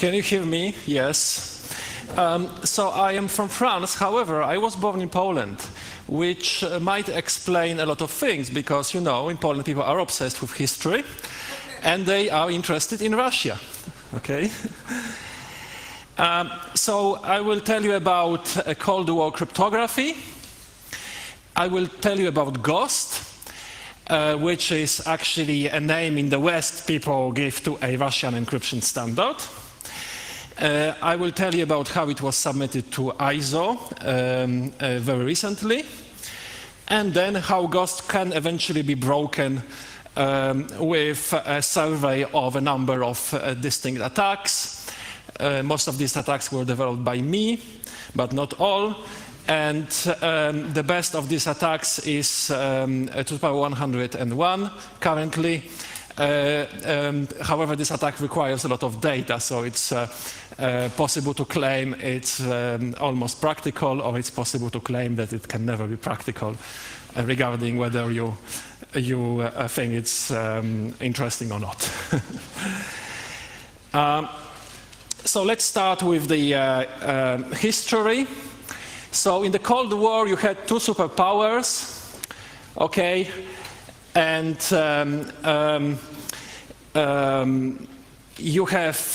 Can you hear me? Yes. So I am from France. However, I was born in Poland, which might explain a lot of things because, you know, in Poland people are obsessed with history and they are interested in Russia. Okay? So I will tell you about Cold War cryptography. I will tell you about gost, which is actually a name in the West people give to a Russian encryption standard. I will tell you about how it was submitted to ISO very recently, and then how gost can eventually be broken with a survey of a number of distinct attacks. Most of these attacks were developed by me, but not all. And the best of these attacks is to the power 101 currently. However, this attack requires a lot of data, so it's possible to claim it's almost practical, or it's possible to claim that it can never be practical, regarding whether you think it's interesting or not. So let's start with the history. So in the Cold War, you had two superpowers, okay, and you have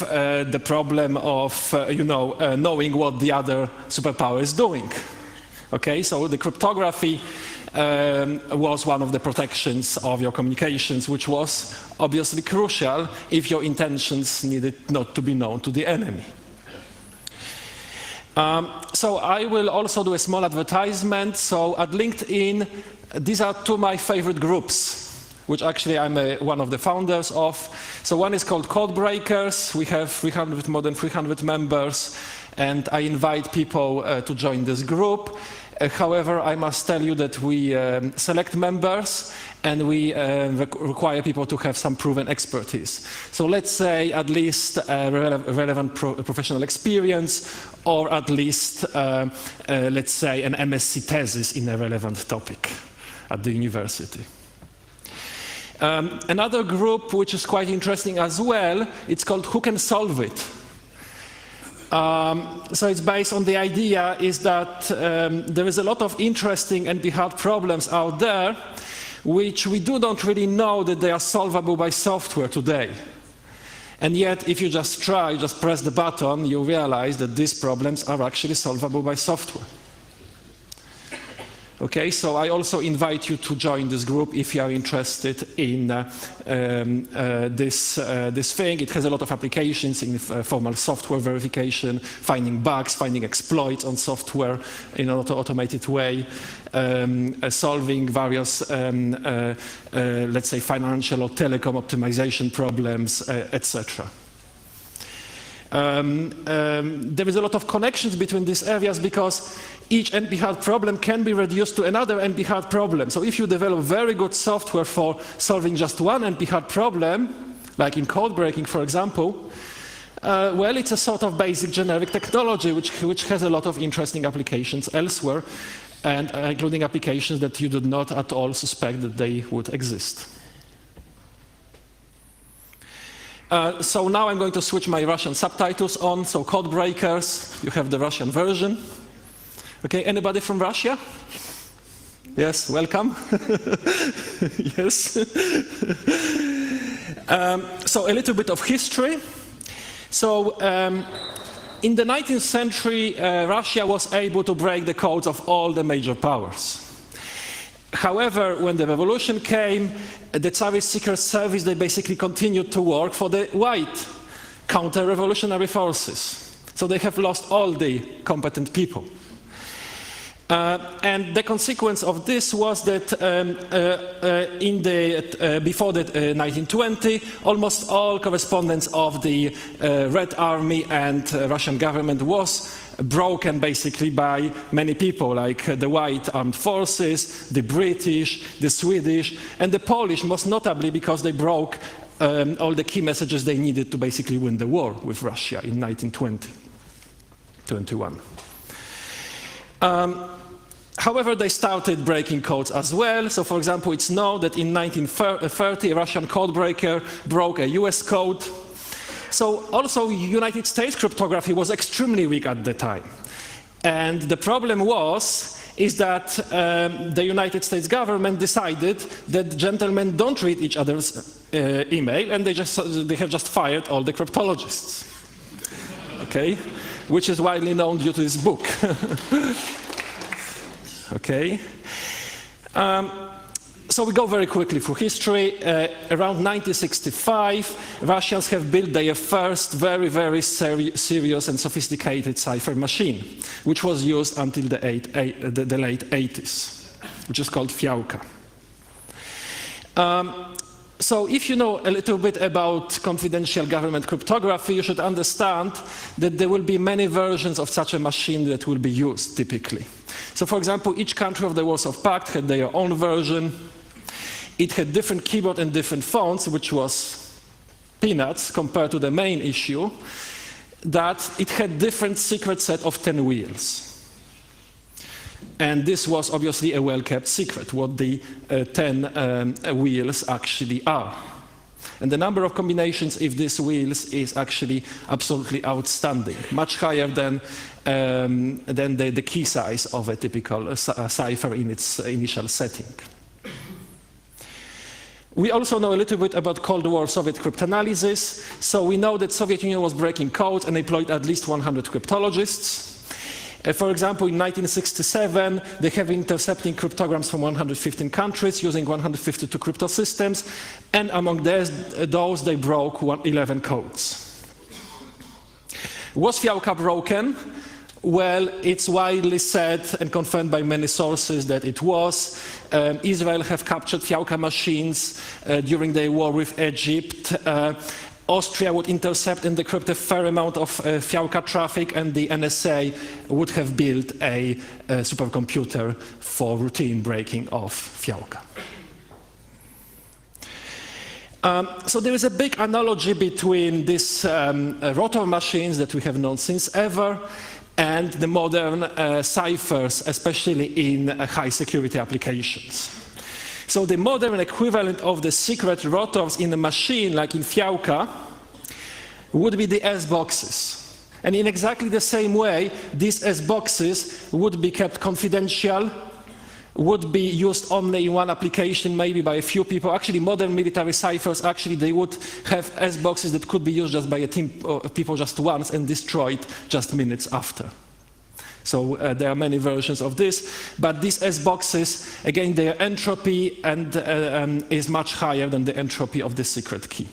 the problem of, knowing what the other superpower is doing. Okay, so the cryptography was one of the protections of your communications, which was obviously crucial if your intentions needed not to be known to the enemy. So I will also do a small advertisement. So at LinkedIn, these are two of my favorite groups, which actually I'm one of the founders of. So one is called Code Breakers. We have more than 300 members, and I invite people to join this group. However, I must tell you that we select members and we require people to have some proven expertise. So let's say at least relevant professional experience, or at least, let's say, an MSc thesis in a relevant topic at the university. Another group which is quite interesting as well, it's called Who Can Solve It? So it's based on the idea is that there is a lot of interesting and hard problems out there which we don't really know that they are solvable by software today. And yet, if you just try, just press the button, you realize that these problems are actually solvable by software. Okay, so I also invite you to join this group if you are interested in this thing. It has a lot of applications in formal software verification, finding bugs, finding exploits on software in an automated way, solving various, let's say, financial or telecom optimization problems, etc. There is a lot of connections between these areas because each NP-hard problem can be reduced to another NP-hard problem. So if you develop very good software for solving just one NP-hard problem, like in code breaking, for example, well, it's a sort of basic generic technology which has a lot of interesting applications elsewhere, and including applications that you did not at all suspect that they would exist. So now I'm going to switch my Russian subtitles on. So Code Breakers, you have the Russian version. Okay, anybody from Russia? Yes, welcome. Yes. So a little bit of history. So in the 19th century, Russia was able to break the codes of all the major powers. However, when the revolution came, the Tsarist secret service, they basically continued to work for the white counter-revolutionary forces. So they have lost all the competent people. And the consequence of this was that before 1920, almost all correspondence of the Red Army and Russian government was broken basically by many people, like the white armed forces, the British, the Swedish, and the Polish, most notably because they broke all the key messages they needed to basically win the war with Russia in 1920-21. However, they started breaking codes as well. So, for example, it's known that in 1930, a Russian code breaker broke a US code. So also United States cryptography was extremely weak at the time. And the problem is that the United States government decided that gentlemen don't read each other's email, and they have just fired all the cryptologists. Okay? Which is widely known due to this book. Okay? So we go very quickly through history. Around 1965, Russians have built their first very, very serious and sophisticated cipher machine, which was used until the late 80s, which is called Fiałka. So if you know a little bit about confidential government cryptography, you should understand that there will be many versions of such a machine that will be used typically. So for example, each country of the Warsaw Pact had their own version. It had different keyboard and different fonts, which was peanuts compared to the main issue, that it had different secret set of 10 wheels. And this was obviously a well-kept secret, what the 10 wheels actually are. And the number of combinations of these wheels is actually absolutely outstanding, much higher than the key size of a typical cipher in its initial setting. We also know a little bit about Cold War Soviet cryptanalysis. So we know that Soviet Union was breaking codes and employed at least 100 cryptologists. For example, in 1967, they have intercepting cryptograms from 115 countries using 152 crypto systems, and among those they broke 11 codes. Was Fiałka broken? Well, it's widely said and confirmed by many sources that it was. Israel have captured Fiałka machines during their war with Egypt. Austria would intercept and decrypt a fair amount of Fiałka traffic, and the NSA would have built a supercomputer for routine breaking of Fiałka. So there is a big analogy between these rotor machines that we have known since ever and the modern ciphers, especially in high security applications. So the modern equivalent of the secret rotors in a machine, like in Fiałka, would be the S-boxes. And in exactly the same way, these S-boxes would be kept confidential, would be used only in one application, maybe by a few people. Actually, modern military ciphers, actually, they would have S-boxes that could be used just by a team of people just once and destroyed just minutes after. So there are many versions of this, but these S-boxes, again, their entropy is much higher than the entropy of the secret key.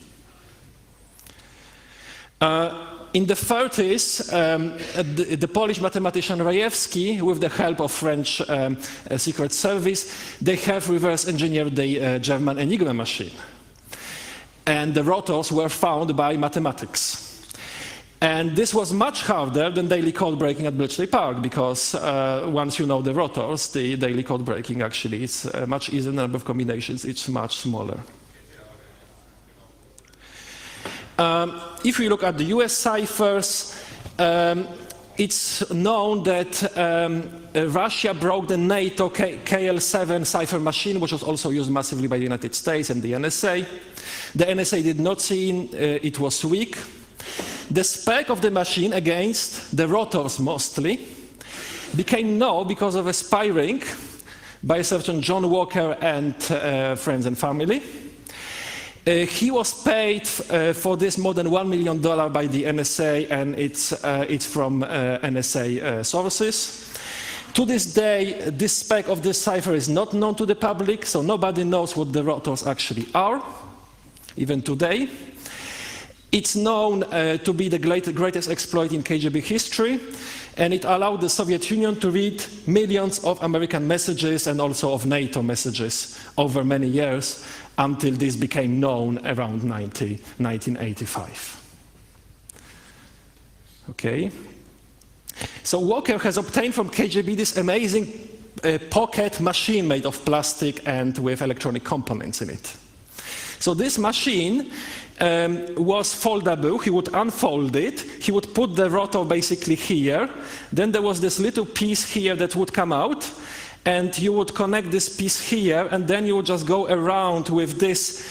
In the 30s, the Polish mathematician Rajewski, with the help of French Secret Service, they have reverse engineered the German Enigma machine. And the rotors were found by mathematics. And this was much harder than daily code breaking at Bletchley Park, because once you know the rotors, the daily code breaking actually is much easier, the number of combinations, it's much smaller. If we look at the US ciphers, it's known that Russia broke the NATO KL7 cipher machine, which was also used massively by the United States and the NSA. The NSA did not see it was weak. The spec of the machine against the rotors mostly became known because of a spy ring by a certain John Walker and friends and family. He was paid for this more than $1 million by the NSA, and it's from NSA sources. To this day, this spec of this cipher is not known to the public, so nobody knows what the rotors actually are, even today. It's known to be the greatest exploit in KGB history, and it allowed the Soviet Union to read millions of American messages and also of NATO messages over many years, until this became known around 1985. Okay. So Walker has obtained from KGB this amazing pocket machine made of plastic and with electronic components in it. So this machine was foldable. He would unfold it. He would put the rotor basically here. Then there was this little piece here that would come out, and you would connect this piece here, and then you would just go around with this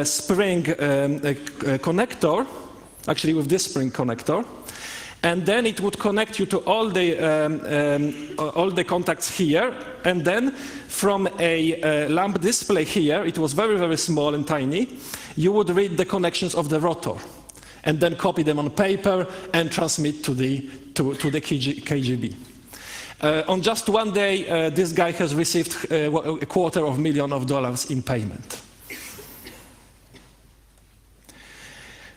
spring connector, actually with this spring connector. And then it would connect you to all the contacts here. And then from a lamp display here, it was very, very small and tiny, you would read the connections of the rotor and then copy them on paper and transmit to the KGB. On just one day, this guy has received $250,000 in payment.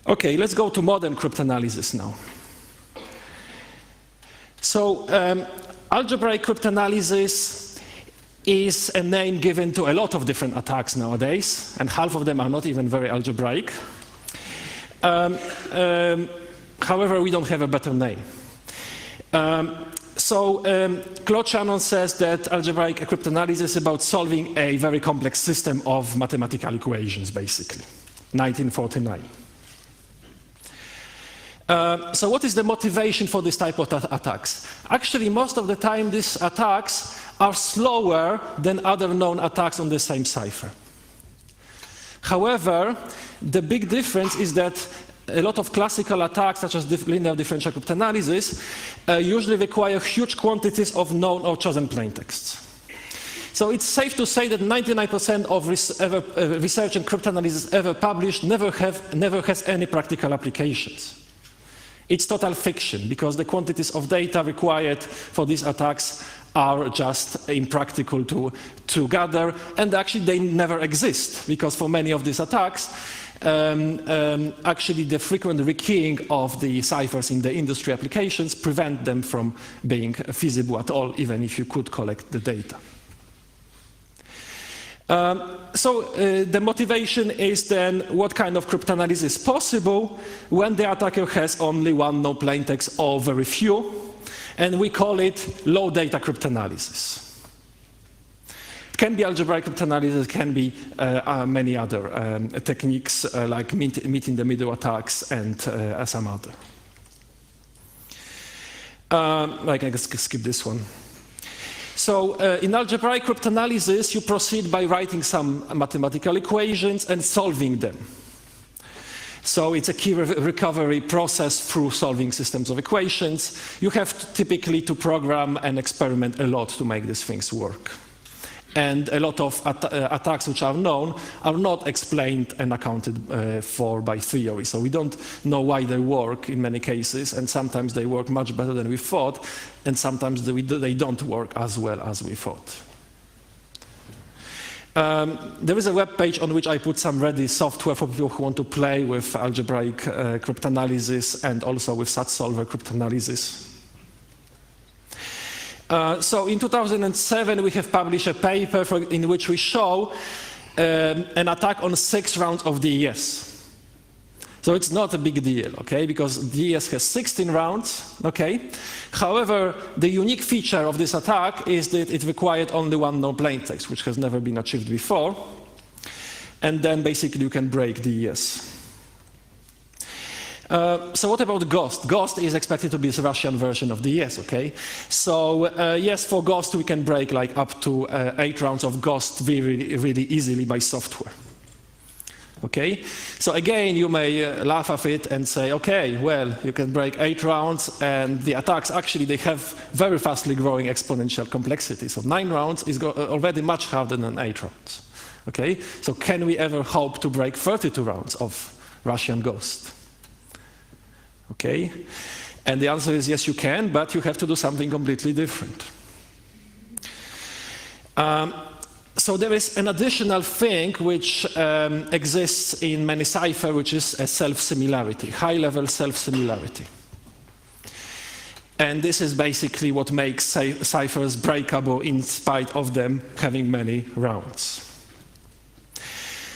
Okay, let's go to modern cryptanalysis now. So, algebraic cryptanalysis is a name given to a lot of different attacks nowadays, and half of them are not even very algebraic. However, we don't have a better name. Claude Shannon says that algebraic cryptanalysis is about solving a very complex system of mathematical equations, basically, 1949. So what is the motivation for this type of attacks? Actually, most of the time, these attacks are slower than other known attacks on the same cipher. However, the big difference is that a lot of classical attacks, such as linear differential cryptanalysis, usually require huge quantities of known or chosen plaintexts. So it's safe to say that 99% of research and cryptanalysis ever published never has any practical applications. It's total fiction, because the quantities of data required for these attacks are just impractical to gather, and actually they never exist, because for many of these attacks, actually the frequent rekeying of the ciphers in the industry applications prevent them from being feasible at all, even if you could collect the data. The motivation is then what kind of cryptanalysis is possible when the attacker has only one known plaintext or very few, and we call it low data cryptanalysis. It can be algebraic cryptanalysis, it can be many other techniques like meet in the middle attacks and some other. I can skip this one. So in algebraic cryptanalysis, you proceed by writing some mathematical equations and solving them. So it's a key recovery process through solving systems of equations. You have typically to program and experiment a lot to make these things work. And a lot of attacks which are known are not explained and accounted for by theory. So we don't know why they work in many cases, and sometimes they work much better than we thought, and sometimes they don't work as well as we thought. There is a web page on which I put some ready software for people who want to play with algebraic cryptanalysis and also with such solver cryptanalysis. So in 2007, we have published a paper in which we show an attack on 6 rounds of DES. So it's not a big deal, okay, because DES has 16 rounds, okay. However, the unique feature of this attack is that it required only one known plaintext, which has never been achieved before. And then basically you can break DES. So what about Gost? Gost is expected to be the Russian version of DES, okay? So yes, for Gost we can break like up to 8 rounds of Gost really easily by software. Okay? So again, you may laugh at it and say, okay, well, you can break 8 rounds, and the attacks actually, they have very fastly growing exponential complexity. So 9 rounds is already much harder than 8 rounds. Okay? So can we ever hope to break 32 rounds of Russian Gost? Okay? And the answer is yes, you can, but you have to do something completely different. So there is an additional thing which exists in many ciphers, which is a self-similarity, high-level self-similarity. And this is basically what makes ciphers breakable in spite of them having many rounds.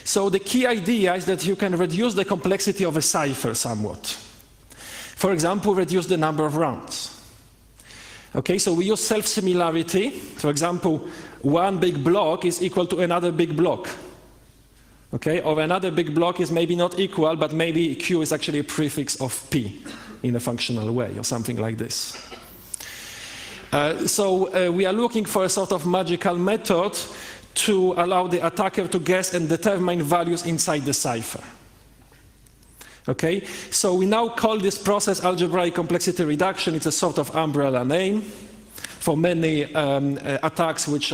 So the key idea is that you can reduce the complexity of a cipher somewhat. For example, reduce the number of rounds. Okay, so we use self-similarity. For example, one big block is equal to another big block. Okay, or another big block is maybe not equal, but maybe Q is actually a prefix of P in a functional way, or something like this. We are looking for a sort of magical method to allow the attacker to guess and determine values inside the cipher. Okay, so we now call this process algebraic complexity reduction. It's a sort of umbrella name for many attacks which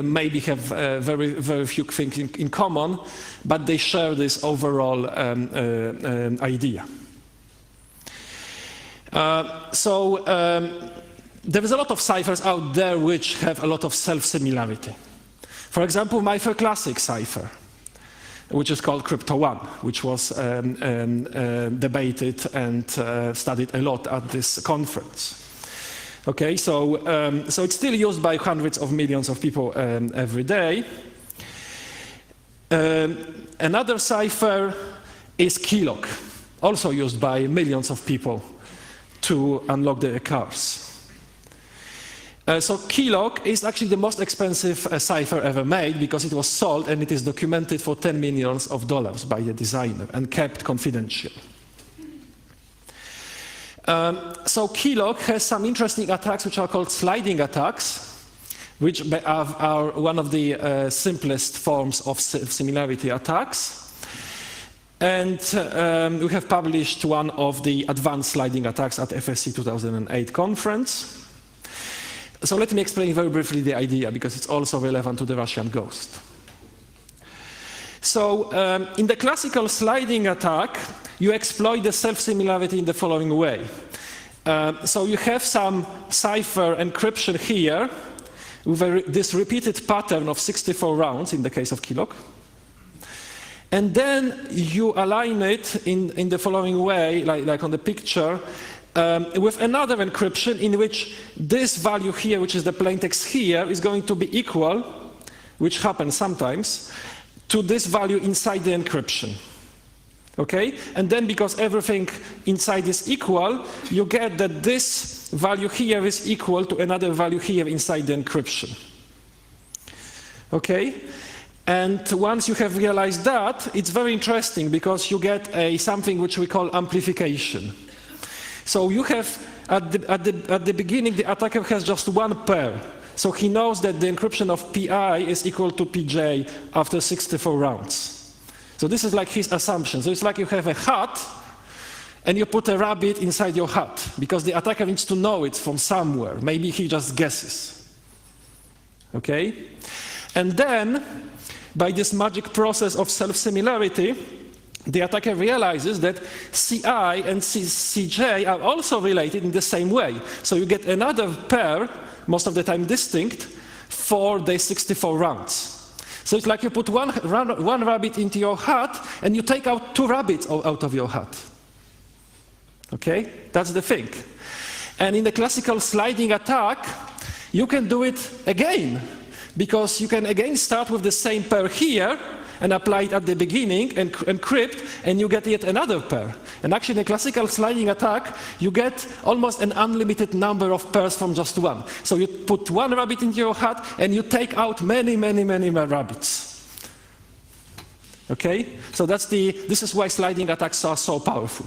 maybe have very few things in common, but they share this overall idea. There is a lot of ciphers out there which have a lot of self-similarity. For example, my classic cipher, which is called Crypto1, which was debated and studied a lot at this conference. Okay, so it's still used by hundreds of millions of people every day. Another cipher is keylog, also used by millions of people to unlock their cars. So keylog is actually the most expensive cipher ever made because it was sold and it is documented for $10 million by the designer and kept confidential. So keylog has some interesting attacks which are called sliding attacks, which are one of the simplest forms of similarity attacks. And we have published one of the advanced sliding attacks at FSC 2008 conference. So let me explain very briefly the idea, because it's also relevant to the Russian ghost. So in the classical sliding attack, you exploit the self-similarity in the following way. So you have some cipher encryption here with this repeated pattern of 64 rounds in the case of keylog. And then you align it in the following way, like on the picture, with another encryption in which this value here, which is the plaintext here, is going to be equal, which happens sometimes, to this value inside the encryption. Okay? And then because everything inside is equal, you get that this value here is equal to another value here inside the encryption. Okay? And once you have realized that, it's very interesting because you get something which we call amplification. So you have, at the beginning, the attacker has just one pair. So he knows that the encryption of PI is equal to PJ after 64 rounds. So this is like his assumption. So it's like you have a hat, and you put a rabbit inside your hat, because the attacker needs to know it from somewhere. Maybe he just guesses. Okay? And then, by this magic process of self-similarity, the attacker realizes that CI and CJ are also related in the same way. So you get another pair, most of the time distinct, for the 64 rounds. So it's like you put one rabbit into your hat, and you take out two rabbits out of your hat. Okay? That's the thing. And in the classical sliding attack, you can do it again, because you can again start with the same pair here, and apply it at the beginning and encrypt, and you get yet another pair. And actually, in a classical sliding attack, you get almost an unlimited number of pairs from just one. So you put one rabbit into your hat, and you take out many more rabbits. Okay? So this is why sliding attacks are so powerful.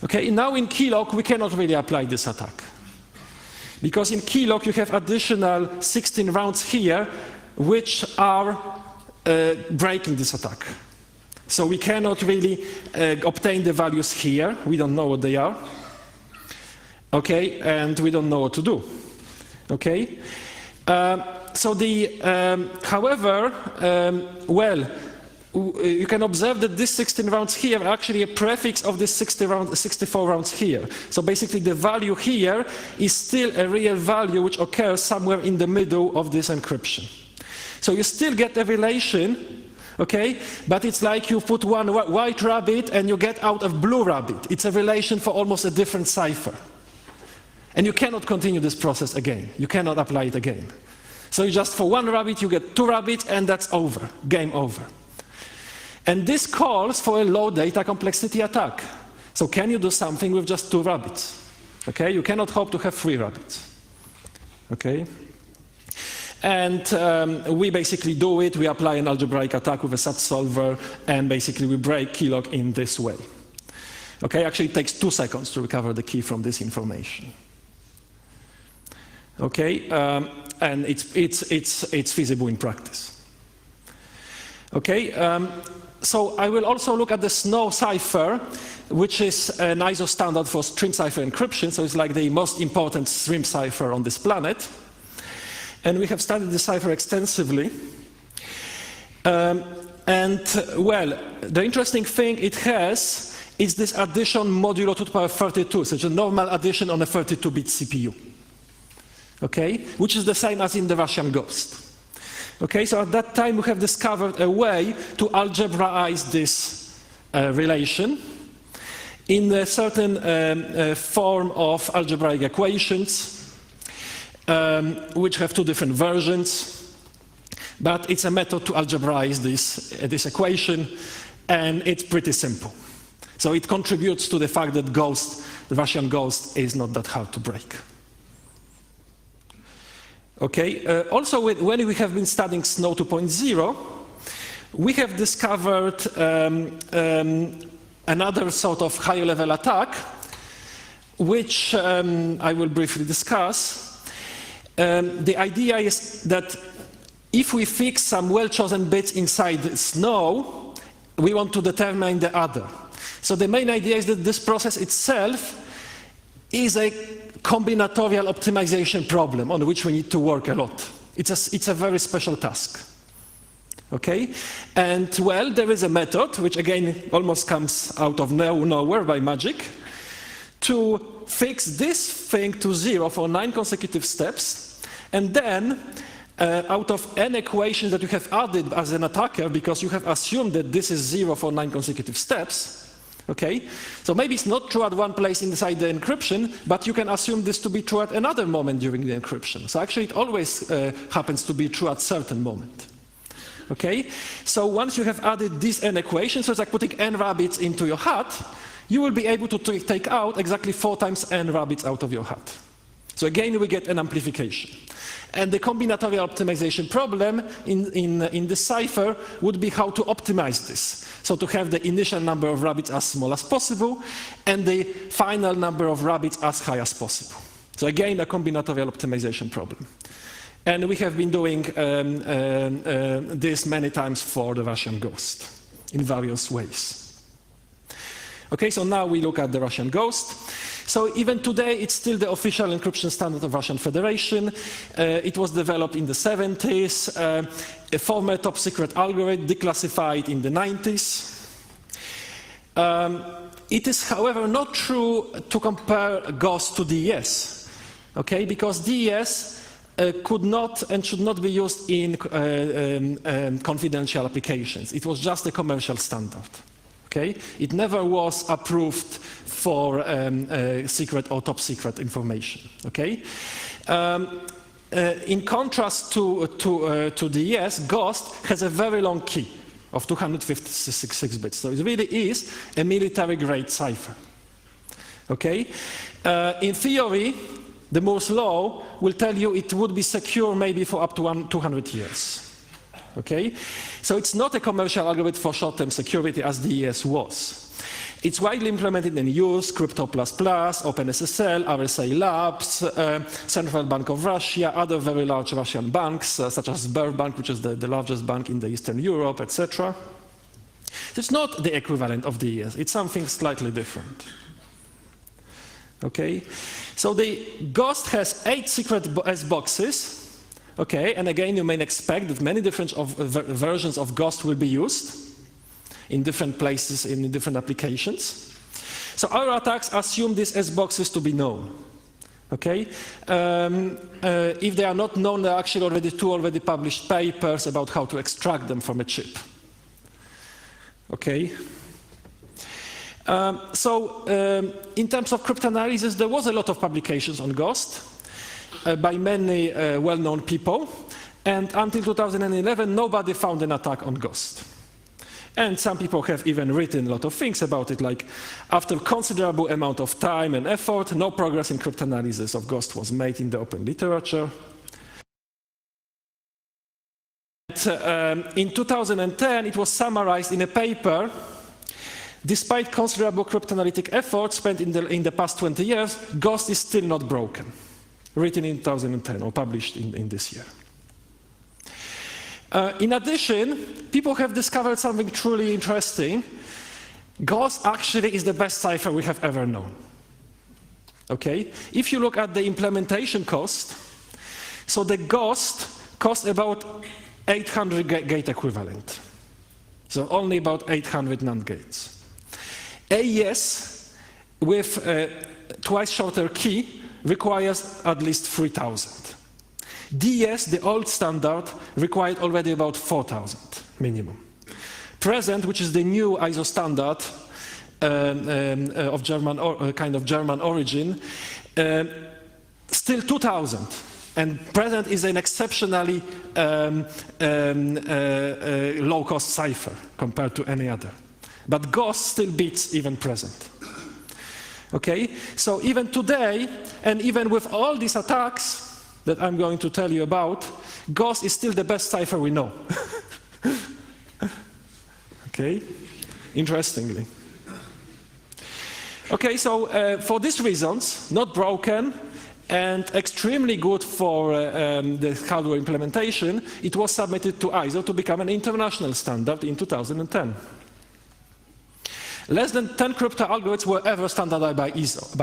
Okay, now in keylog, we cannot really apply this attack. Because in keylog, you have additional 16 rounds here, which are breaking this attack. So we cannot really obtain the values here. We don't know what they are. Okay, and we don't know what to do. Okay? However, you can observe that these 16 rounds here are actually a prefix of this 64 rounds here. So basically the value here is still a real value which occurs somewhere in the middle of this encryption. So you still get a relation, okay? But it's like you put one white rabbit and you get out a blue rabbit. It's a relation for almost a different cipher. And you cannot continue this process again. You cannot apply it again. So you just, for one rabbit, you get two rabbits, and that's over, game over. And this calls for a low data complexity attack. So can you do something with just two rabbits? Okay, you cannot hope to have three rabbits. Okay? And we basically do it. We apply an algebraic attack with a SAT solver, and basically we break keylog in this way. Okay, actually it takes 2 seconds to recover the key from this information. Okay, and it's feasible in practice. Okay, So I will also look at the SNO cipher, which is an ISO standard for string cipher encryption, so it's like the most important string cipher on this planet. And we have studied the cipher extensively. Well, the interesting thing it has is this addition modulo 2 to the power 32, such a normal addition on a 32-bit CPU, okay? Which is the same as in the Russian Ghost. Okay, so at that time we have discovered a way to algebraize this relation in a certain form of algebraic equations, which have two different versions, but it's a method to algebraize this equation, and it's pretty simple. So it contributes to the fact that the Russian Ghost is not that hard to break. Okay. Also, when we have been studying SNO 2.0, we have discovered another sort of higher level attack, which I will briefly discuss. The idea is that if we fix some well-chosen bits inside SNO, we want to determine the other. So the main idea is that this process itself is a combinatorial optimization problem on which we need to work a lot. It's a very special task. Okay? And well, there is a method, which again almost comes out of nowhere by magic, to fix this thing to 0 for 9 consecutive steps, and then out of n equations that you have added as an attacker, because you have assumed that this is 0 for 9 consecutive steps, okay? So maybe it's not true at one place inside the encryption, but you can assume this to be true at another moment during the encryption. So actually it always happens to be true at certain moment. Okay? So once you have added these n equations, so it's like putting n rabbits into your hat, you will be able to take out exactly 4 times n rabbits out of your hat. So again, we get an amplification. And the combinatorial optimization problem in the cipher would be how to optimize this. So to have the initial number of rabbits as small as possible and the final number of rabbits as high as possible. So again, a combinatorial optimization problem. And we have been doing this many times for the Russian Ghost in various ways. Okay, so now we look at the Russian Ghost. So even today, it's still the official encryption standard of Russian Federation. It was developed in the 70s, a former top secret algorithm declassified in the 90s. It is, however, not true to compare GOST to DES, okay? Because DES could not and should not be used in confidential applications. It was just a commercial standard. Okay? It never was approved for secret or top secret information. Okay? In contrast to DES, GOST has a very long key of 256 bits. So it really is a military-grade cipher. Okay? In theory, the Moore's law will tell you it would be secure maybe for up to 200 years. Okay? So it's not a commercial algorithm for short-term security as DES was. It's widely implemented and used, Crypto++, OpenSSL, RSA Labs, Central Bank of Russia, other very large Russian banks, such as Sberbank, which is the largest bank in the Eastern Europe, etc. It's not the equivalent of DES. It's something slightly different. Okay? So the GOST has 8 secret S boxes. Okay, and again, you may expect that many different versions of GOST will be used in different places, in different applications. So our attacks assume these S boxes to be known. Okay, if they are not known, there are actually already 2 already published papers about how to extract them from a chip. Okay. In terms of cryptanalysis, there was a lot of publications on GOST. By many well-known people, and until 2011 nobody found an attack on GOST. And some people have even written a lot of things about it, like after considerable amount of time and effort, no progress in cryptanalysis of GOST was made in the open literature. And, in 2010 it was summarized in a paper. Despite considerable cryptanalytic effort spent in the past 20 years, GOST is still not broken. Written in 2010 or published in this year. In addition, people have discovered something truly interesting. Gost actually is the best cipher we have ever known. Okay? If you look at the implementation cost, so the gost costs about 800 gate equivalent. So only about 800 NAND gates. AES with a twice shorter key requires at least 3,000. DS, the old standard, required already about 4,000 minimum. Present, which is the new ISO standard of kind of German origin, still 2,000. And present is an exceptionally low-cost cipher compared to any other. But gost still beats even present. Okay, so even today, and even with all these attacks that I'm going to tell you about, gost is still the best cipher we know. Okay, interestingly. Okay, so for these reasons, not broken and extremely good for the hardware implementation, it was submitted to ISO to become an international standard in 2010. Less than 10 crypto algorithms were ever standardized by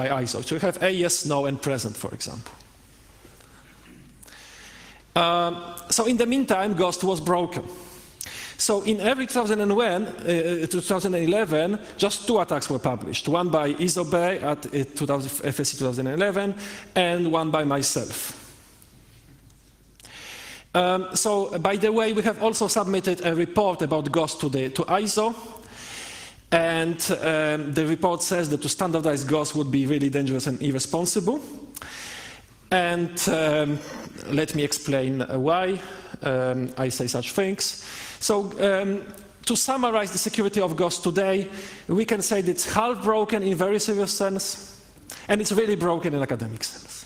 ISO. So you have AES, no, and present, for example. So in the meantime, Gost was broken. So in every 2011, just 2 attacks were published. One by Isobay at FSC 2011, and one by myself. So by the way, we have also submitted a report about Gost to ISO. And the report says that to standardize Gost would be really dangerous and irresponsible. And let me explain why I say such things. So to summarize the security of Gost today, we can say that it's half broken in very serious sense, and it's really broken in academic sense.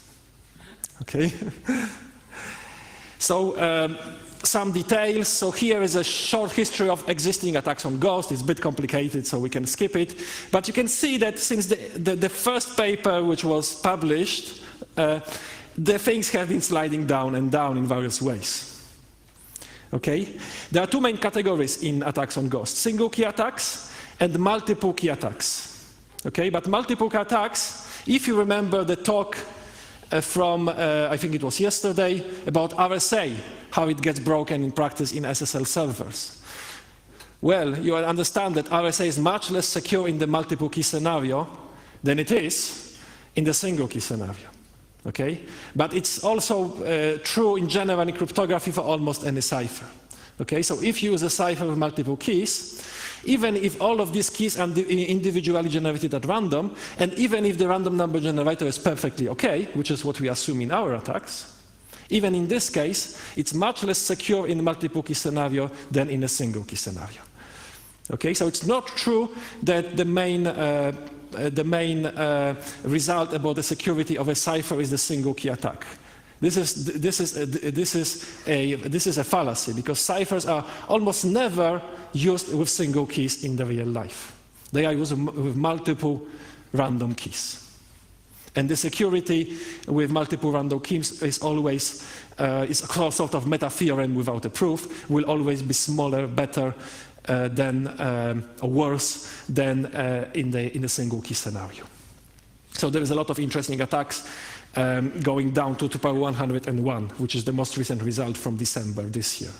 Okay? So some details. So here is a short history of existing attacks on Gost. It's a bit complicated, so we can skip it. But you can see that since the first paper which was published, the things have been sliding down and down in various ways. Okay? There are 2 main categories in attacks on Gost: single key attacks and multiple key attacks. Okay? But multiple key attacks, if you remember the talk from, I think it was yesterday, about RSA, how it gets broken in practice in SSL servers. Well, you understand that RSA is much less secure in the multiple key scenario than it is in the single key scenario. Okay? But it's also true in general in cryptography for almost any cipher. Okay? So if you use a cipher with multiple keys, even if all of these keys are individually generated at random, and even if the random number generator is perfectly okay, which is what we assume in our attacks, even in this case, it's much less secure in a multiple key scenario than in a single key scenario. Okay? So it's not true that the main result about the security of a cipher is the single key attack. This is a fallacy, because ciphers are almost never used with single keys in the real life. They are used with multiple random keys. And the security with multiple random keys is always is a sort of meta theorem without a proof, will always be smaller, better or worse than in the single key scenario. So there is a lot of interesting attacks going down to 2 power 101, which is the most recent result from December this year.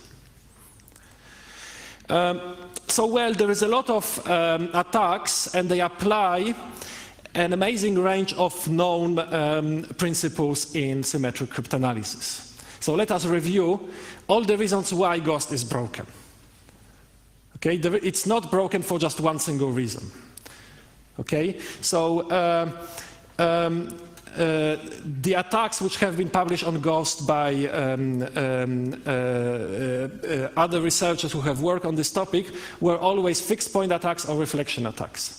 So well, there is a lot of attacks, and they apply an amazing range of known principles in symmetric cryptanalysis. So let us review all the reasons why Gost is broken. Okay, it's not broken for just one single reason. Okay, so the attacks which have been published on Gost by other researchers who have worked on this topic were always fixed point attacks or reflection attacks.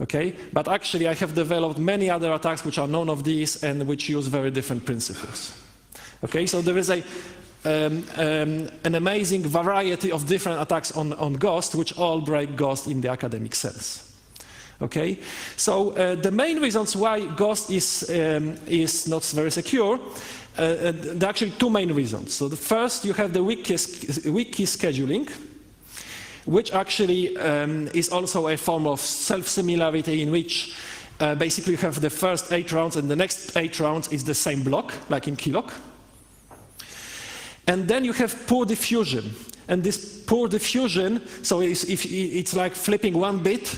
Okay, but actually I have developed many other attacks which are known of these and which use very different principles. Okay, so there is an amazing variety of different attacks on Gost, which all break Gost in the academic sense. Okay, so the main reasons why Ghost is not very secure, there are actually two main reasons. So the first, you have the weak key scheduling, which actually is also a form of self-similarity in which basically you have the first 8 rounds and the next 8 rounds is the same block, like in keylock. And then you have poor diffusion. And this poor diffusion, so it's like flipping one bit,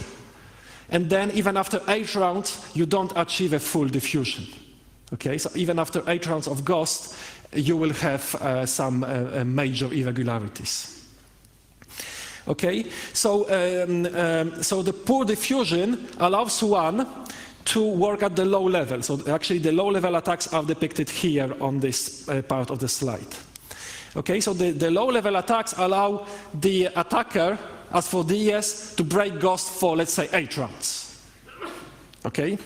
and then even after 8 rounds, you don't achieve a full diffusion. Okay, so even after 8 rounds of Ghost, you will have some major irregularities. Okay, so the poor diffusion allows one to work at the low level. So actually the low level attacks are depicted here on this part of the slide. Okay, so the low level attacks allow the attacker, as for DES, to break Ghost for, let's say, 8 rounds. Okay?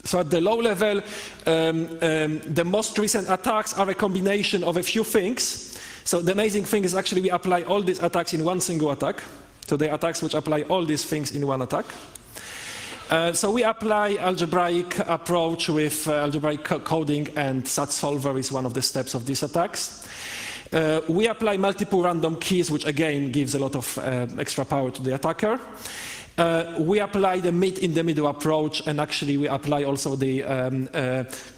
So at the low level, the most recent attacks are a combination of a few things. So the amazing thing is actually we apply all these attacks in one single attack. So the attacks which apply all these things in one attack. So we apply algebraic approach with algebraic coding, and such solver is one of the steps of these attacks. We apply multiple random keys, which again gives a lot of extra power to the attacker. We apply the meet in the middle approach, and actually we apply also the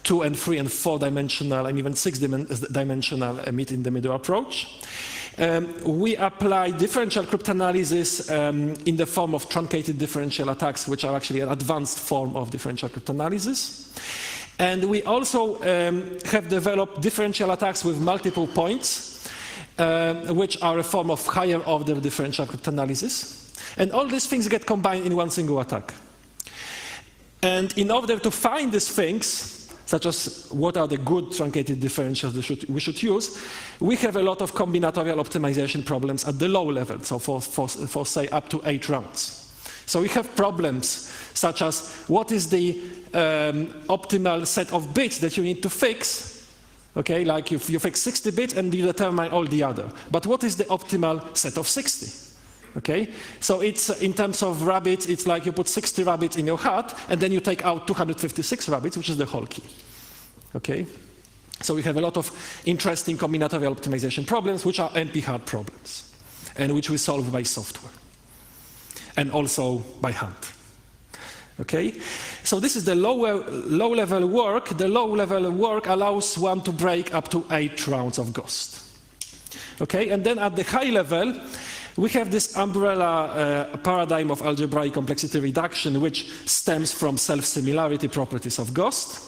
2 and 3 and 4 dimensional and even 6 dimensional meet in the middle approach. We apply differential cryptanalysis in the form of truncated differential attacks, which are actually an advanced form of differential cryptanalysis. And we also have developed differential attacks with multiple points, which are a form of higher order differential cryptanalysis. And all these things get combined in one single attack. And in order to find these things, such as what are the good truncated differentials we should use, we have a lot of combinatorial optimization problems at the low level, so for say up to 8 rounds. So we have problems such as what is the optimal set of bits that you need to fix. Okay, like you fix 60 bits and you determine all the other. But what is the optimal set of 60? Okay, so it's in terms of rabbits, it's like you put 60 rabbits in your hat and then you take out 256 rabbits, which is the whole key. Okay, so we have a lot of interesting combinatorial optimization problems, which are NP-hard problems, and which we solve by software and also by hand. Okay, so this is the low-level work. The low-level work allows one to break up to 8 rounds of Ghost. Okay, and then at the high level, we have this umbrella paradigm of algebraic complexity reduction, which stems from self-similarity properties of Ghost.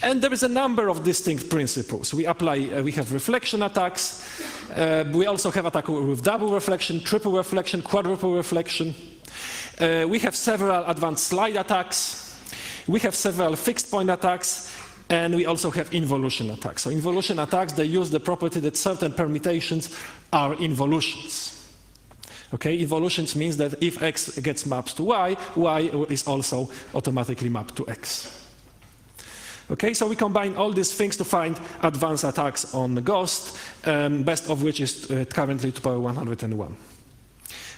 And there is a number of distinct principles. We have reflection attacks. We also have attacks with double reflection, triple reflection, quadruple reflection. We have several advanced slide attacks. We have several fixed point attacks. And we also have involution attacks. So involution attacks, they use the property that certain permutations are involutions. Okay, involutions means that if x gets mapped to y, y is also automatically mapped to x. Okay, so we combine all these things to find advanced attacks on the Ghost, best of which is currently to power 101.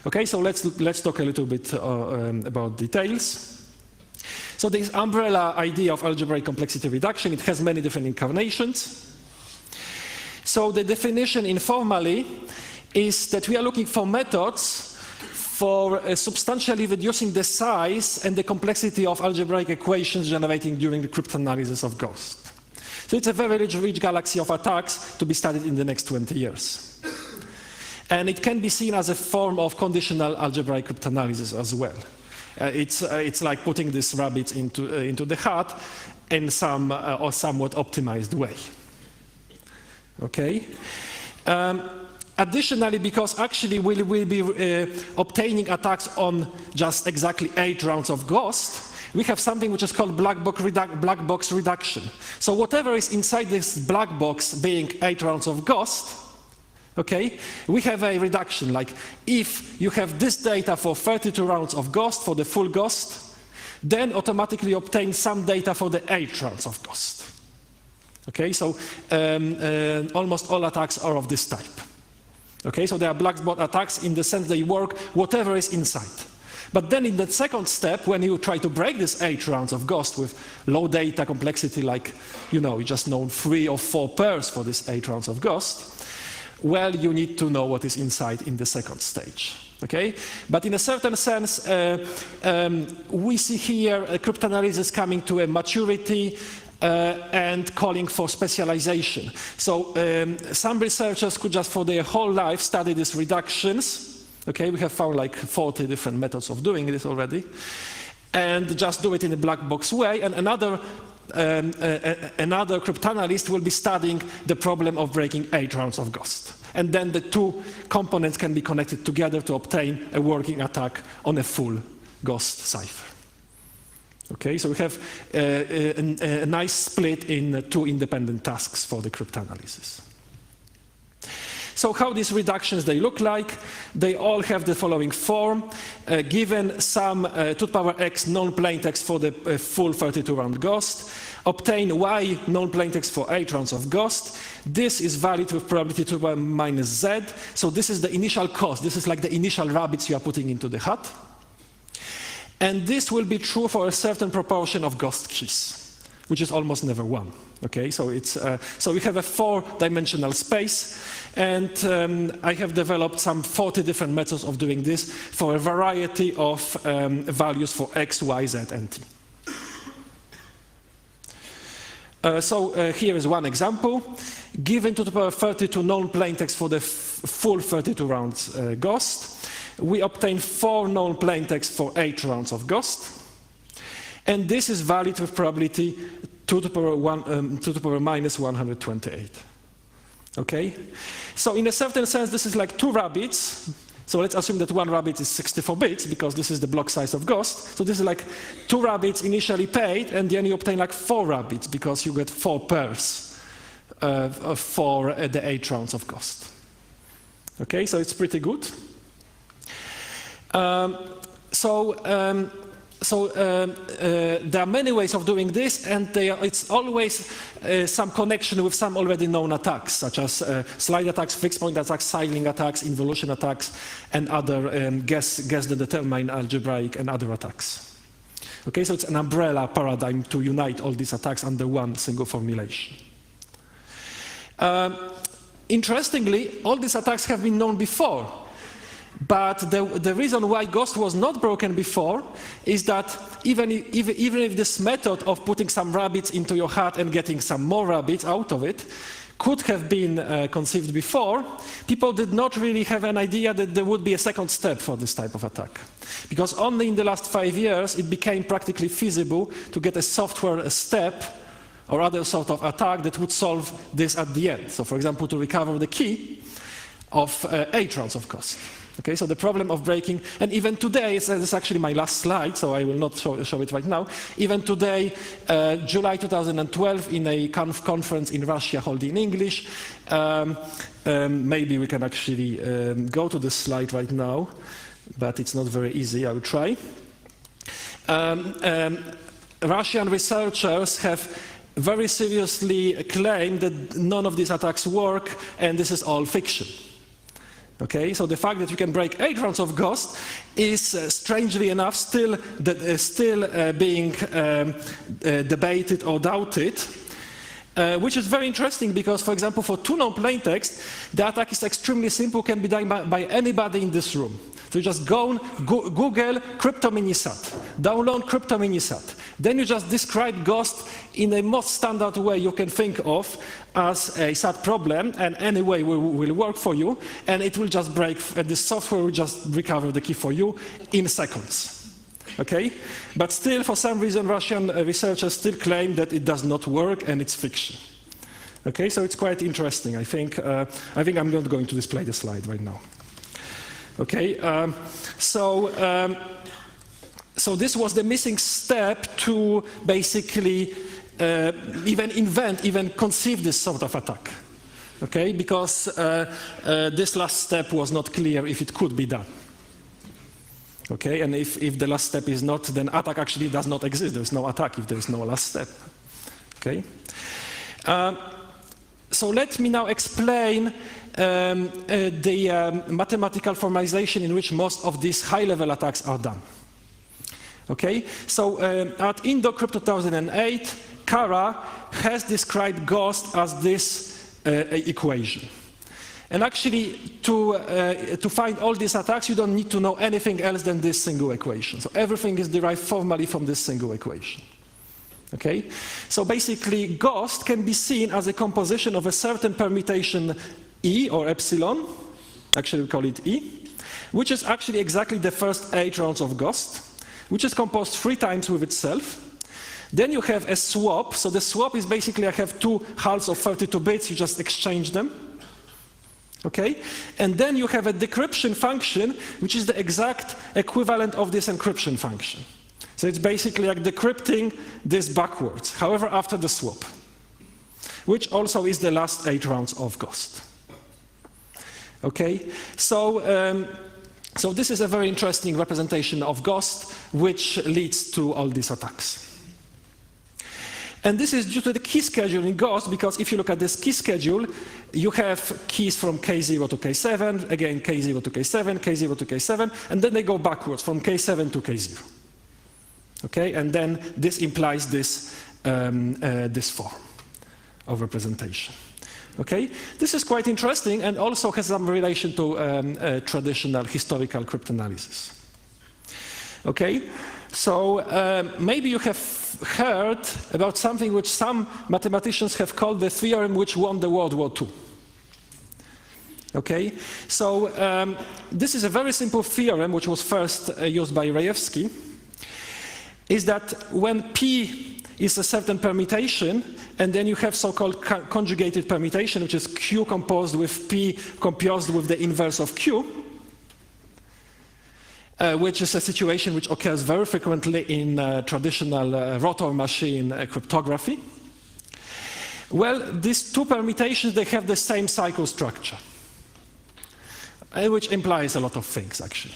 Okay, so let's talk a little bit about details. So this umbrella idea of algebraic complexity reduction, it has many different incarnations. So the definition informally is that we are looking for methods for substantially reducing the size and the complexity of algebraic equations generating during the cryptanalysis of Ghost. So it's a very rich galaxy of attacks to be studied in the next 20 years. And it can be seen as a form of conditional algebraic cryptanalysis as well. It's like putting this rabbit into the hat in some or somewhat optimized way. Okay. Additionally, because actually we will be obtaining attacks on just exactly 8 rounds of Ghost, we have something which is called black box reduction. So whatever is inside this black box being 8 rounds of Ghost, okay, we have a reduction. Like if you have this data for 32 rounds of Ghost, for the full Ghost, then automatically obtain some data for the 8 rounds of Ghost. Okay, so almost all attacks are of this type. Okay, so they are black box attacks in the sense they work whatever is inside. But then in the second step, when you try to break this 8 rounds of ghost with low data complexity, like, you just know 3 or 4 pairs for this 8 rounds of ghost, well, you need to know what is inside in the second stage. Okay? But in a certain sense, we see here a cryptanalysis coming to a maturity and calling for specialization. So some researchers could just for their whole life study these reductions. Okay, we have found like 40 different methods of doing this already, and just do it in a black box way. And another cryptanalyst will be studying the problem of breaking 8 rounds of ghost. And then the 2 components can be connected together to obtain a working attack on a full ghost cipher. Okay, so we have a nice split in 2 independent tasks for the cryptanalysis. So how these reductions they look like? They all have the following form. Given some 2 to the power x non-plain text for the full 32-round ghost, obtain y non-plain text for 8 rounds of ghost. This is valid with probability 2 to the power minus z. So this is the initial cost. This is like the initial rabbits you are putting into the hat. And this will be true for a certain proportion of ghost keys, which is almost never 1. Okay, so it's so we have a 4-dimensional space, and I have developed some 40 different methods of doing this for a variety of values for x, y, z, and t. Here is one example. Given 2 to the power 32 non-plain text for the full 32 rounds ghost, we obtain 4 non-plain text for 8 rounds of ghost, and this is valid with probability 2 to the power minus 128. Okay, so in a certain sense, this is like 2 rabbits. So let's assume that 1 rabbit is 64 bits because this is the block size of ghost. So this is like 2 rabbits initially paid, and then you obtain like 4 rabbits because you get 4 pairs for the 8 rounds of ghost. Okay, so it's pretty good. There are many ways of doing this, and it's always some connection with some already known attacks, such as slide attacks, fixed point attacks, cycling attacks, involution attacks, and other guess the determine algebraic and other attacks. Okay, so it's an umbrella paradigm to unite all these attacks under one single formulation. Interestingly, all these attacks have been known before. But the reason why ghost was not broken before is that even if this method of putting some rabbits into your hat and getting some more rabbits out of it could have been conceived before, people did not really have an idea that there would be a second step for this type of attack. Because only in the last 5 years it became practically feasible to get a software step or other sort of attack that would solve this at the end. So for example, to recover the key of 8 rounds of ghost. Okay, so the problem of breaking, and even today, this is actually my last slide, so I will not show it right now. Even today, July 2012, in a conference in Russia held in English, maybe we can actually go to this slide right now, but it's not very easy, I will try. Russian researchers have very seriously claimed that none of these attacks work, and this is all fiction. Okay, so the fact that you can break 8 rounds of ghost is, strangely enough, still being debated or doubted, which is very interesting because, for example, for 2 non-plain text, the attack is extremely simple, can be done by anybody in this room. So you just go on Google cryptominisat, download cryptominisat. Then you just describe ghost in the most standard way you can think of as a SAT problem, and any way will work for you, and it will just break, and the software will just recover the key for you in seconds. Okay? But still, for some reason, Russian researchers still claim that it does not work and it's fiction. Okay, so it's quite interesting. I think I'm not going to display the slide right now. Okay, so this was the missing step to basically even conceive this sort of attack. Okay, because this last step was not clear if it could be done. Okay, and if the last step is not, then attack actually does not exist. There's no attack if there's no last step. Okay. So let me now explain the mathematical formalization in which most of these high-level attacks are done. Okay, so at IndoCrypt 2008, Kara has described Ghost as this equation. And actually, to find all these attacks, you don't need to know anything else than this single equation. So everything is derived formally from this single equation. Okay, so basically, Ghost can be seen as a composition of a certain permutation E or epsilon, actually we call it E, which is actually exactly the first 8 rounds of Ghost, which is composed 3 times with itself. Then you have a swap. So the swap is basically I have 2 halves of 32 bits, you just exchange them. Okay? And then you have a decryption function, which is the exact equivalent of this encryption function. So it's basically like decrypting this backwards, however, after the swap, which also is the last 8 rounds of Ghost. Okay? So, so this is a very interesting representation of Ghost, which leads to all these attacks. And this is due to the key schedule in Ghost, because if you look at this key schedule, you have keys from K0 to K7, again K0 to K7, K0 to K7, and then they go backwards from K7 to K0. Okay, and then this implies this, this form of representation. Okay, this is quite interesting and also has some relation to traditional historical cryptanalysis. Okay, so maybe you have heard about something which some mathematicians have called the theorem which won the World War II. Okay, so this is a very simple theorem which was first used by Rejewski, is that when P is a certain permutation, and then you have so-called conjugated permutation, which is Q composed with P composed with the inverse of Q, which is a situation which occurs very frequently in traditional rotor machine cryptography. Well, these 2 permutations, they have the same cycle structure, which implies a lot of things, actually.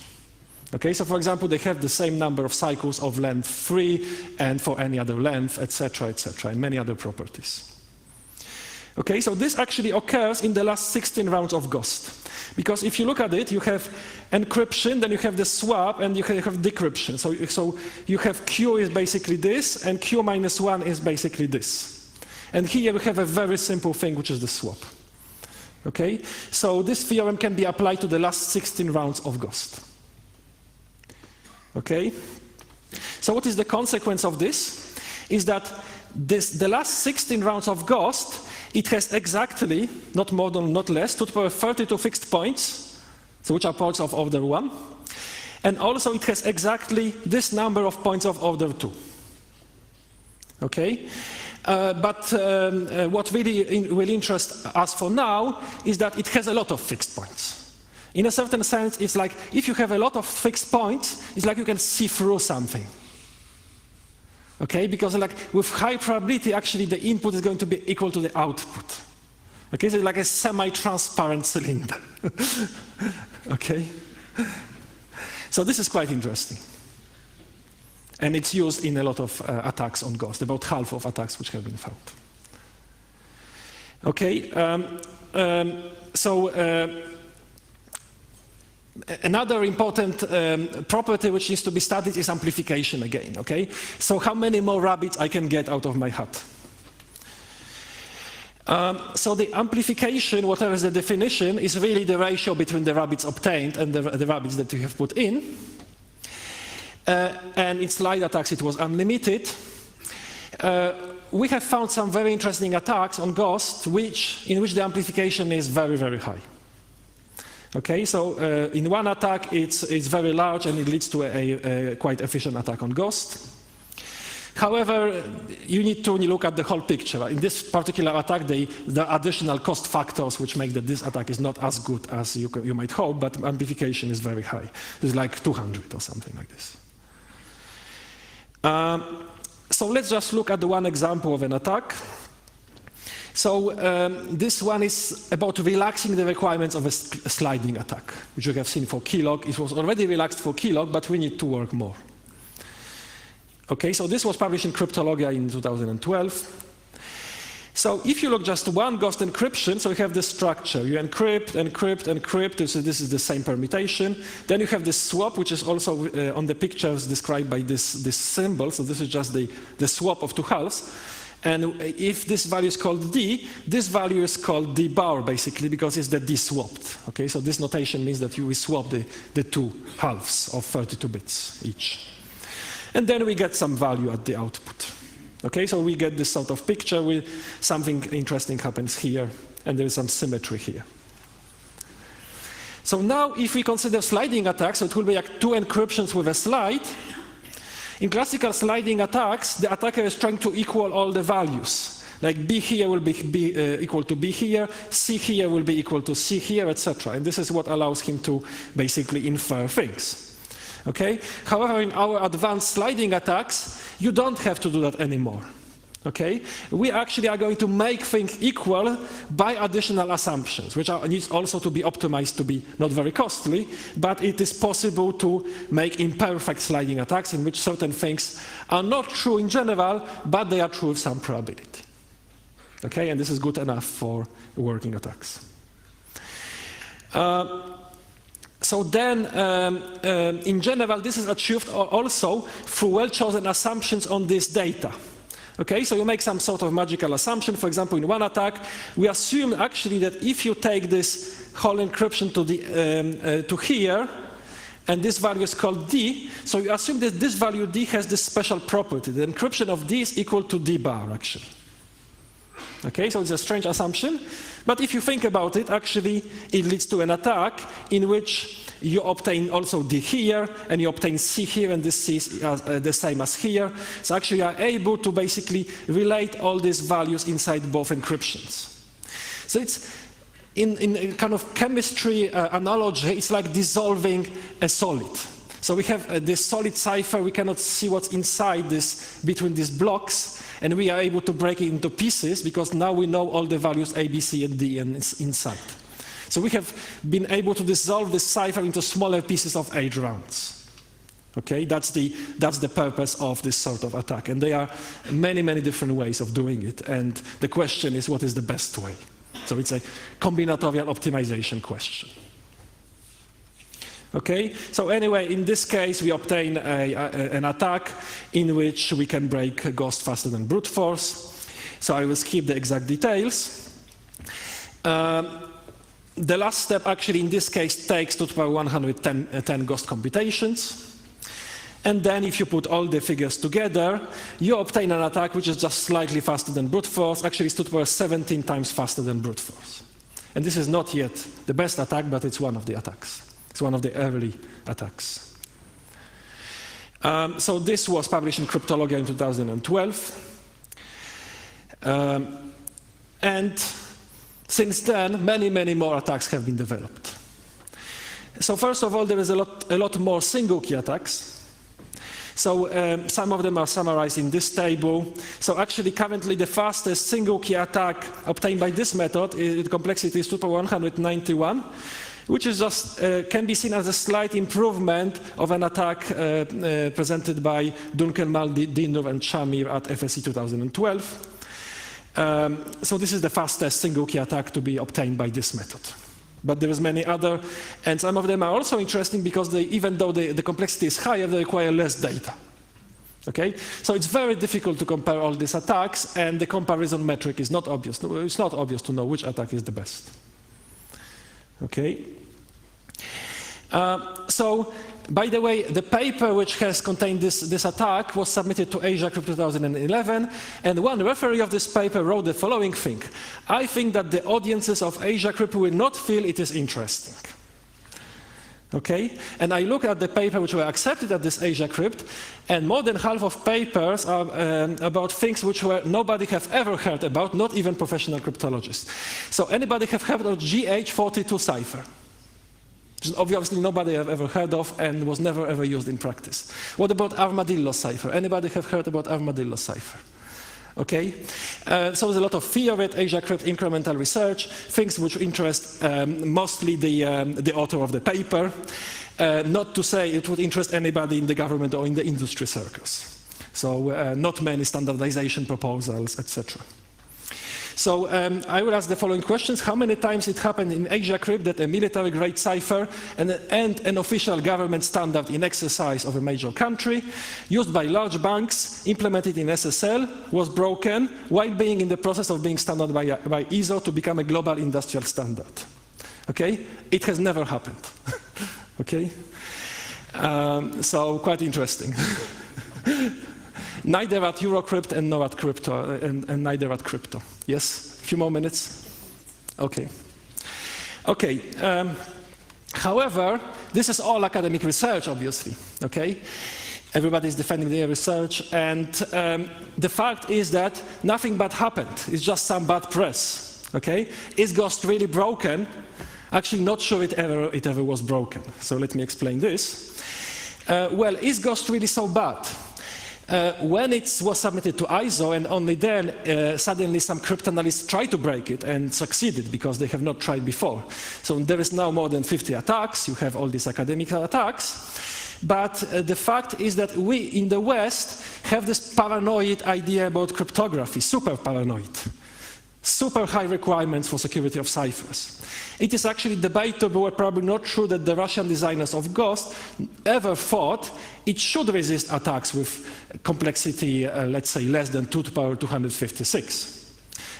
Okay, so for example, they have the same number of cycles of length 3 and for any other length, etc., and many other properties. Okay, so this actually occurs in the last 16 rounds of Ghost. Because if you look at it, you have encryption, then you have the swap, and you have decryption. So you have Q is basically this, and Q minus 1 is basically this. And here we have a very simple thing, which is the swap. Okay, so this theorem can be applied to the last 16 rounds of Ghost. Okay, so what is the consequence of this? Is that the last 16 rounds of Ghost, it has exactly, not more than, not less, 2 to the power 32 fixed points, so which are points of order 1, and also it has exactly this number of points of order 2. Okay, but what really will interest us for now is that it has a lot of fixed points. In a certain sense, it's like if you have a lot of fixed points, it's like you can see through something. Okay, because like with high probability, actually the input is going to be equal to the output. Okay, so it's like a semi-transparent cylinder. Okay, so this is quite interesting. And it's used in a lot of attacks on Ghost, about half of attacks which have been found. Okay, another important property which needs to be studied is amplification again, okay? So how many more rabbits I can get out of my hat? So the amplification, whatever is the definition, is really the ratio between the rabbits obtained and the rabbits that you have put in. And in slide attacks it was unlimited. We have found some very interesting attacks on Ghost in which the amplification is very, very high. Okay, so in one attack it's very large and it leads to a quite efficient attack on Ghost. However, you need to look at the whole picture. In this particular attack, there are additional cost factors which make that this attack is not as good as you might hope, but amplification is very high. It's like 200 or something like this. So let's just look at the one example of an attack. So this one is about relaxing the requirements of a sliding attack, which you have seen for keylog. It was already relaxed for keylog, but we need to work more. Okay, so this was published in Cryptologia in 2012. So if you look just one ghost encryption, so you have this structure. You encrypt, encrypt, encrypt, so this is the same permutation. Then you have this swap, which is also on the pictures described by this symbol. So this is just the swap of two halves. And if this value is called D, this value is called D bar, basically, because it's the D swapped. Okay, so this notation means that you swap the two halves of 32 bits each. And then we get some value at the output. Okay, so we get this sort of picture where something interesting happens here, and there is some symmetry here. So now if we consider sliding attacks, so it will be like two encryptions with a slide. In classical sliding attacks, the attacker is trying to equal all the values. Like B here will be equal to B here, C here will be equal to C here, etc. And this is what allows him to basically infer things. Okay? However, in our advanced sliding attacks, you don't have to do that anymore. Okay? We actually are going to make things equal by additional assumptions, which needs also to be optimized to be not very costly, but it is possible to make imperfect sliding attacks in which certain things are not true in general, but they are true with some probability. Okay? And this is good enough for working attacks. So then, in general, this is achieved also through well-chosen assumptions on this data. Okay, so you make some sort of magical assumption. For example, in one attack, we assume actually that if you take this whole encryption to here, and this value is called D, so you assume that this value D has this special property. The encryption of D is equal to D bar, actually. Okay, so it's a strange assumption, but if you think about it, actually it leads to an attack in which you obtain also D here, and you obtain C here, and this C is the same as here. So actually you are able to basically relate all these values inside both encryptions. So it's in kind of chemistry analogy, it's like dissolving a solid. So we have this solid cipher, we cannot see what's inside this, between these blocks, and we are able to break it into pieces because now we know all the values A, B, C, and D inside. So we have been able to dissolve this cipher into smaller pieces of 8 rounds. Okay, that's the purpose of this sort of attack. And there are many, many different ways of doing it. And the question is, what is the best way? So it's a combinatorial optimization question. Okay, so anyway, in this case, we obtain an attack in which we can break a ghost faster than brute force. So I will skip the exact details. The last step actually in this case takes to the power 110 ghost computations. And then if you put all the figures together, you obtain an attack which is just slightly faster than brute force. Actually, it's to the power 17 times faster than brute force. And this is not yet the best attack, but it's one of the attacks. It's one of the early attacks. So this was published in Cryptologia in 2012. And since then, many, many more attacks have been developed. So first of all, there is a lot more single key attacks. So some of them are summarized in this table. So actually, currently, the fastest single key attack obtained by this method, the complexity is 2 to the power 191, which is just, can be seen as a slight improvement of an attack presented by Dunkelmal, Dinur, and Shamir at FSC 2012. So this is the fastest single key attack to be obtained by this method. But there is many other, and some of them are also interesting because even though the complexity is higher, they require less data. Okay? So it's very difficult to compare all these attacks, and the comparison metric is not obvious. It's not obvious to know which attack is the best. Okay? So, by the way, the paper which has contained this attack was submitted to Asia Crypt 2011, and one referee of this paper wrote the following thing: I think that the audiences of Asia Crypt will not feel it is interesting. Okay? And I look at the paper which were accepted at this Asia Crypt, and more than half of papers are about things which nobody have ever heard about, not even professional cryptologists. So anybody have heard of GH42 cipher? Which obviously nobody have ever heard of and was never ever used in practice. What about armadillo cipher? Anybody have heard about armadillo cipher? Okay, so there's a lot of theory at Asia Crypt, incremental research, things which interest mostly the author of the paper, not to say it would interest anybody in the government or in the industry circles. So not many standardization proposals, etc. So I will ask the following questions. How many times it happened in Asia Crypt that a military-grade cipher and an official government standard in exercise of a major country, used by large banks, implemented in SSL, was broken while being in the process of being standardized by ISO to become a global industrial standard? Okay? It has never happened. Okay? So quite interesting. Neither at Eurocrypt and nor at crypto, and neither at crypto. Yes? A few more minutes? Okay. Okay. However, this is all academic research, obviously. Okay? Everybody is defending their research, and the fact is that nothing bad happened. It's just some bad press. Okay? Is Ghost really broken? Actually, not sure it ever was broken. So let me explain this. Well, is Ghost really so bad? When it was submitted to ISO, and only then, suddenly some cryptanalysts tried to break it and succeeded because they have not tried before. So there is now more than 50 attacks. You have all these academic attacks. But the fact is that we in the West have this paranoid idea about cryptography, super paranoid. Super high requirements for security of ciphers. It is actually debatable, or probably not true, that the Russian designers of Ghost ever thought it should resist attacks with complexity, let's say, less than 2 to the power 256.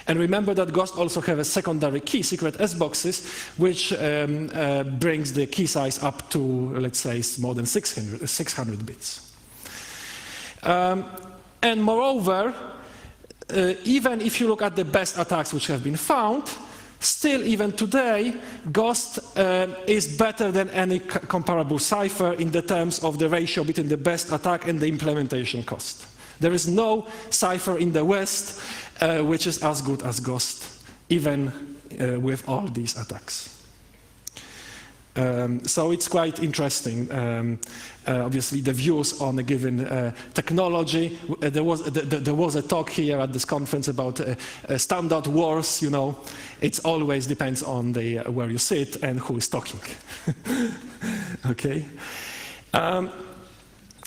And remember that Ghost also have a secondary key, secret S-boxes, which brings the key size up to, let's say, more than 600 bits. And moreover, even if you look at the best attacks which have been found, still even today, Ghost is better than any comparable cipher in the terms of the ratio between the best attack and the implementation cost. There is no cipher in the West which is as good as Ghost, even with all these attacks. So it's quite interesting, obviously, the views on a given technology. There was a talk here at this conference about standard wars, you know. It always depends on where you sit and who is talking. Okay.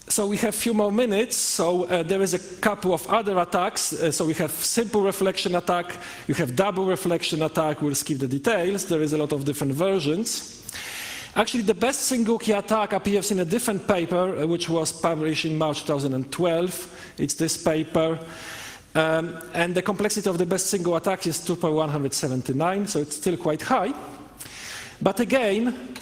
So we have a few more minutes. So there is a couple of other attacks. So we have simple reflection attack. You have double reflection attack. We'll skip the details. There is a lot of different versions. Actually, the best single key attack appears in a different paper, which was published in March 2012. It's this paper. And the complexity of the best single attack is 2 per 179, so it's still quite high. But again,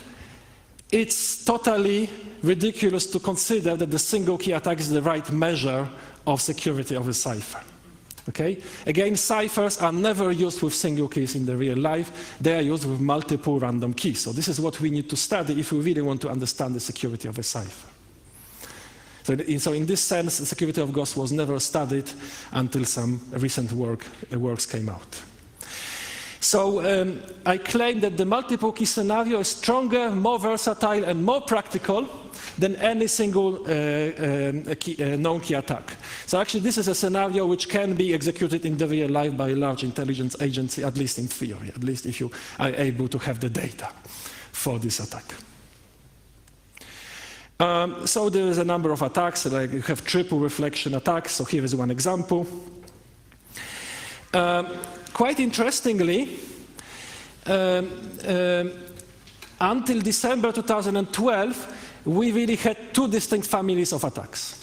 it's totally ridiculous to consider that the single key attack is the right measure of security of a cipher. Okay? Again, ciphers are never used with single keys in the real life. They are used with multiple random keys. So this is what we need to study if we really want to understand the security of a cipher. So in this sense, the security of Ghost was never studied until some recent works came out. So I claim that the multiple key scenario is stronger, more versatile, and more practical than any single known key attack. So actually this is a scenario which can be executed in the real life by a large intelligence agency, at least in theory, at least if you are able to have the data for this attack. So there is a number of attacks, like you have triple reflection attacks. So here is one example. Quite interestingly, until December 2012, we really had two distinct families of attacks.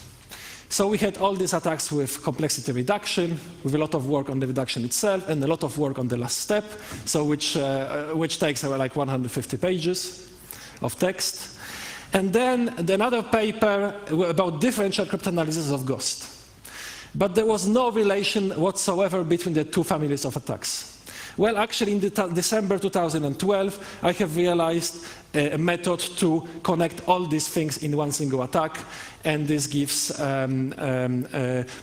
So we had all these attacks with complexity reduction, with a lot of work on the reduction itself, and a lot of work on the last step, so which takes like 150 pages of text. And then another paper about differential cryptanalysis of Ghost. But there was no relation whatsoever between the two families of attacks. Well, actually, in December 2012, I have realized a method to connect all these things in one single attack, and this gives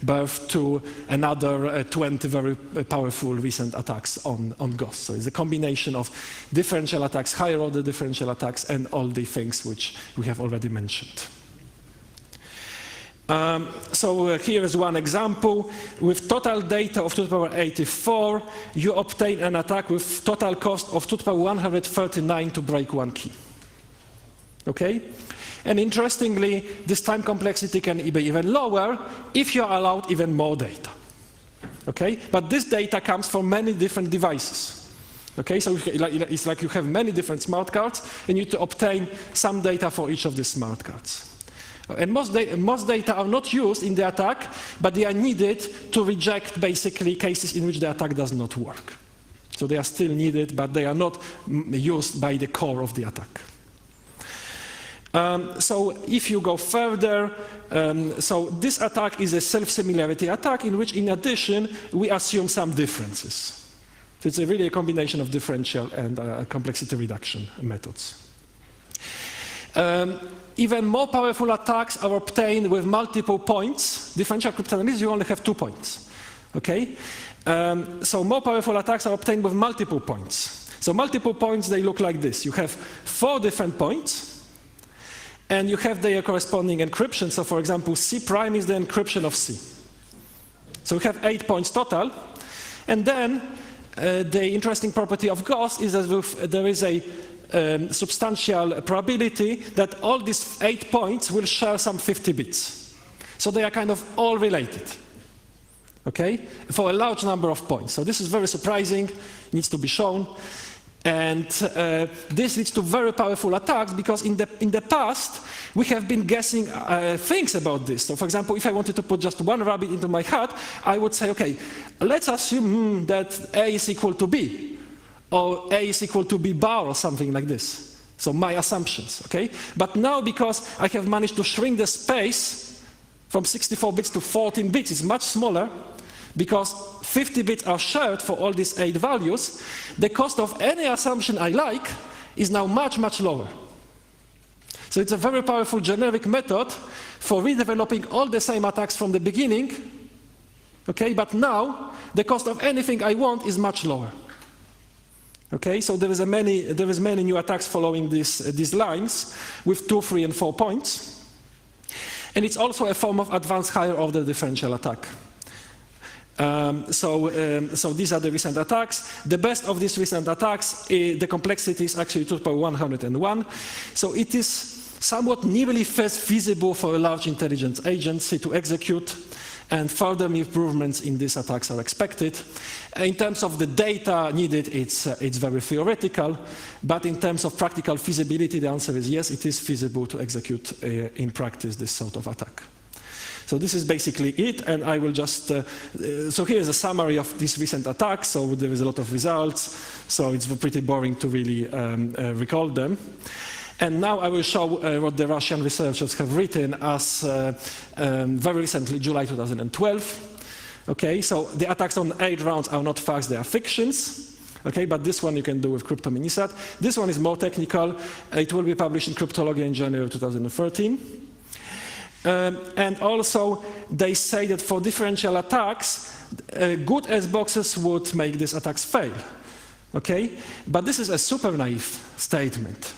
birth to another 20 very powerful recent attacks on Ghost. So it's a combination of differential attacks, higher order differential attacks, and all the things which we have already mentioned. So here is one example. With total data of 2 to the power 84, you obtain an attack with total cost of 2 to the power 139 to break one key. Okay? And interestingly, this time complexity can be even lower if you are allowed even more data. Okay? But this data comes from many different devices. Okay? So it's like you have many different smart cards, and you need to obtain some data for each of these smart cards. And most data are not used in the attack, but they are needed to reject basically cases in which the attack does not work. So they are still needed, but they are not used by the core of the attack. So if you go further, so this attack is a self-similarity attack in which, in addition, we assume some differences. So it's really a combination of differential and complexity reduction methods. Even more powerful attacks are obtained with multiple points. Differential cryptanalysis, you only have 2 points. Okay? So more powerful attacks are obtained with multiple points. So multiple points, they look like this. You have 4 different points, and you have their corresponding encryption. So for example, C prime is the encryption of C. So we have 8 points total. And then the interesting property of gost is that there is a substantial probability that all these 8 points will share some 50 bits. So they are kind of all related, okay, for a large number of points. So this is very surprising, needs to be shown. And this leads to very powerful attacks because in the past, we have been guessing things about this. So for example, if I wanted to put just one rabbit into my hat, I would say, okay, let's assume that A is equal to B. Or A is equal to B bar or something like this. So my assumptions, okay? But now because I have managed to shrink the space from 64 bits to 14 bits, it's much smaller, because 50 bits are shared for all these 8 values, the cost of any assumption I like is now much, much lower. So it's a very powerful generic method for redeveloping all the same attacks from the beginning, okay? But now the cost of anything I want is much lower. Okay, so there is many new attacks following these lines with 2, 3, and 4 points. And it's also a form of advanced higher order differential attack. So these are the recent attacks. The best of these recent attacks, the complexity is actually 2 to the power 101. So it is somewhat nearly feasible for a large intelligence agency to execute, and further improvements in these attacks are expected. In terms of the data needed, it's very theoretical, but in terms of practical feasibility, the answer is yes, it is feasible to execute in practice this sort of attack. So this is basically it, and I will just, so here's a summary of these recent attacks. So there is a lot of results, so it's pretty boring to really recall them. And now I will show what the Russian researchers have written as very recently, July 2012. Okay, so the attacks on 8 rounds are not facts, they are fictions. Okay, but this one you can do with CryptoMinisat. This one is more technical. It will be published in Cryptology in January 2013. And also, they say that for differential attacks, good S-boxes would make these attacks fail. Okay, but this is a super naive statement.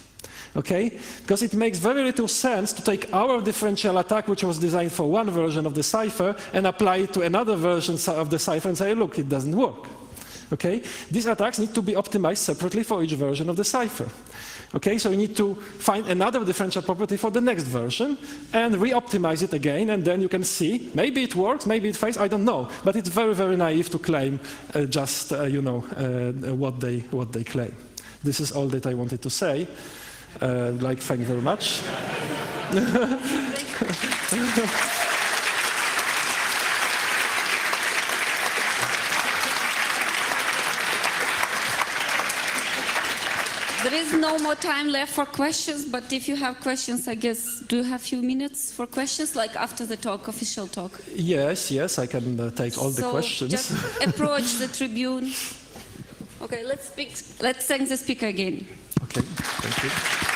Okay? Because it makes very little sense to take our differential attack, which was designed for one version of the cipher, and apply it to another version of the cipher and say, look, it doesn't work. Okay? These attacks need to be optimized separately for each version of the cipher. Okay? So you need to find another differential property for the next version and re-optimize it again, and then you can see, maybe it works, maybe it fails, I don't know. But it's very, very naive to claim what they claim. This is all that I wanted to say. Thank you very much. There is no more time left for questions, but if you have questions, I guess, do you have a few minutes for questions, like after the talk, official talk? Yes, I can take all the questions. Just approach the tribune. Okay, let's thank the speaker again. Okay, thank you.